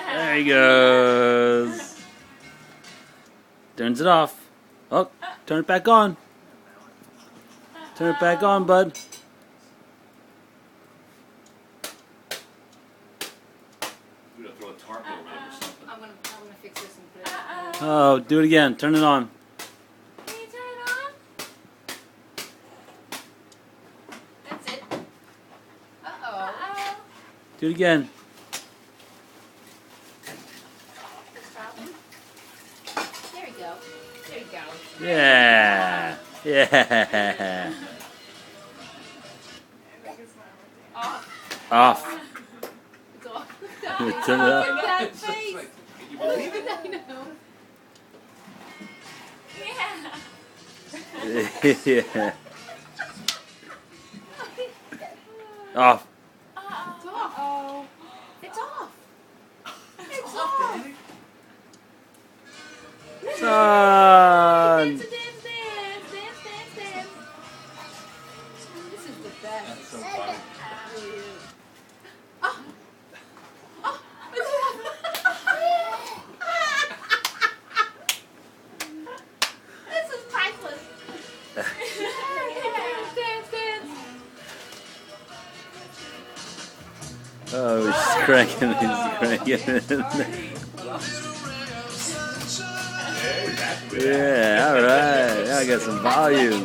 There he goes. Turns it off. Oh, turn it back on. Turn it back on, bud. We're gonna throw a tarp over him or something. I'm gonna fix this and put it. Oh, do it again. Turn it on. Can you turn it on? That's it. Uh-oh. Do it again. There we go. There you go. Yeah. Yeah. Off. Off. It's off. Turn it up. That face. Can you believe it? I know. Yeah. Off. It's off. Oh. It's off. It's off. Son. Dance, dance, dance, dance, dance, dance. This is the best. That's so funny. Oh. Oh. It's off. This is priceless. Dance, dance, dance. Oh, he's cranking. He's cranking. Hey, that's good. Yeah, all right. Now I got some volume.